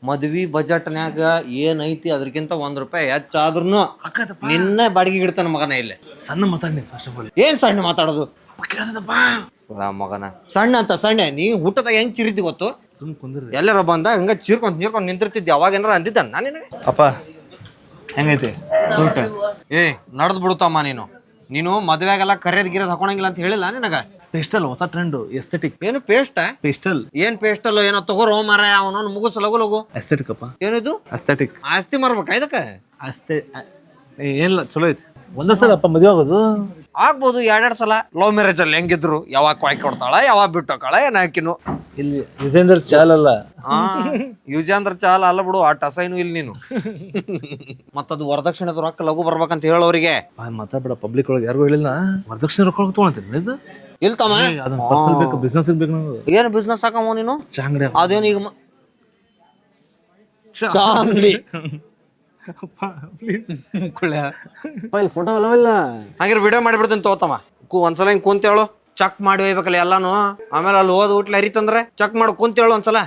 ಮದ್ವಿ ಬಜೆಟ್ನ್ಯಾಗ ಏನೈತಿ ಅದಕ್ಕಿಂತ ₹1 ಹೆಚ್ಚಾದ್ರೂ ನಿನ್ನ ಬಾಡಿಗೆ ಇಡ್ತಾನ ಮಗನ ಇಲ್ಲಿ. ಸಣ್ಣ ಮಾತಾಡಿ ಫಸ್ಟ್ ಆಫ್ ಆಲ್. ಏನ್ ಸಣ್ಣ ಮಾತಾಡೋದು ಕೇಳ್ತದಪ್ಪ. ಮಗನ ಸಣ್ಣ ಅಂತ ಸಣ್ಣ ನೀ ಊಟದಾಗ ಹೆಂಗ್ ಚಿರಿತಿ ಗೊತ್ತು? ಸುಮ್ ಕುಂದ್ರಿ. ಎಲ್ಲಾರ ಬಂದ ಹಂಗ ಚೀರ್ಕೊಂಡ್ ನಿಂತಿರ್ತಿದ್ದೆ. ಅವಾಗ ಏನಾರ ಅಂದಿದ್ದ ನಾನು ಅಪ್ಪ ಹೆಂಗೈತಿ ಸೂಟ್? ಏ ನಡ್ದು ಬಿಡುತ್ತಮ್ಮ ನೀನು ಮದ್ವೆಗೆಲ್ಲ ಕರೆದ್ ಗಿರದ್ ಹಾಕೊಳಂಗಿಲ್ಲ ಅಂತ ಹೇಳಿಲ್ಲ ನಿನಗ? ಪೇಸ್ಟಲ್ ಹೊಸ ಟ್ರೆಂಡ್ ಎಸ್ಥೆಟಿಕ್. ಏನು ಪೇಸ್ಟ್? ಪೇಸ್ಟಲ್ ಏನ್ ಪೇಸ್ಟ್ ಅಲ್ಲೋ ಏನೋ ತಗೋರೋ ಮಾರ ಅವನೊಂದು ಮುಗಿಸ್ ಲಗು. ಎಸ್ಥೆಟಿಕ್ ಅಪ್ಪ. ಏನಿದು ಅಸ್ಥೆಟಿಕ್? ಆಸ್ತಿ ಮಾರ್ಬೇಕಾ ಇದಕ್ಕ? ಏನಿಲ್ಲ ಚಲೋ ಐತಿ. ಒಂದೇ ಸಲ ಅಪ್ಪ ಮದುವೆ ಆಗೋದು ಆಗ್ಬೋದು 2 ಸಲ. ಲವ್ ಮ್ಯಾರೇಜ್ ಅಲ್ಲಿ ಹೆಂಗಿದ್ರು ಯಾವಾಗ ಕೊಯ್ ಕೊಡ್ತಾಳ ಯಾವಾಗ ಬಿಟ್ಟೋಕಾಳ ಏನ್ ಹಾಕಿನು. ಇಲ್ಲಿ ವಿಜೇಂದ್ರ ಚಾಲ್ ಅಲ್ಲ. ಯುಜಾಂದ್ರ ಚಾಲ ಅಲ್ಲ ಬಿಡು, ಆ ಟಸೈನು ಇಲ್ಲಿ ನೀನು. ಮತ್ತದು ವರದಕ್ಷಿಣೆದ ರೊಕ್ಕ ಲಘು ಬರ್ಬೇಕಂತ ಹೇಳೋರಿಗೆ ಮಾತಾಡ್ಬೇಡ. ಪಬ್ಲಿಕ್ ಒಳಗೆ ಯಾರಿಗೂ ಹೇಳಿಲ್ಲ ವರದಕ್ಷಿಣೆ ರೊಕ್ಕ ತೊಗೊಳಂತೀನಿ. ಇಲ್ತಮ್ಮ ಅದನ್ನ ಪರ್ಸನಲ್ ಬೇಕು, ಬಿಸ್ನೆಸ್ ಬೇಕು. ನಾವು ಏನು ಬಿಸ್ನೆಸ್ ಹಾಕಮ್ಮ ನೀನು? ಚಾಂಗಡಿ. ಅದೇನು ಈಗ ಚಾಂಗ್ಲಿ ಫೋಟೋ ಅಲ್ಲವಿಲ್ಲ. ಹಾಗಿರ್ ವಿಡಿಯೋ ಮಾಡಿಬಿಡ್ತೀನಿ ತಗೋತಮ್ಮ. ಒಂದ್ಸಲ ಹಿಂಗ್ ಕುಂತೇಳು ಚೆಕ್ ಮಾಡಿ ಹೋಗ್ಬೇಕಲ್ಲ ಎಲ್ಲಾನು. ಆಮೇಲೆ ಅಲ್ಲಿ ಹೋದ್ ಊಟ್ಲ ಹರಿತಂದ್ರೆ ಚೆಕ್ ಮಾಡಿ ಕುಂತೇಳು ಒಂದ್ಸಲ.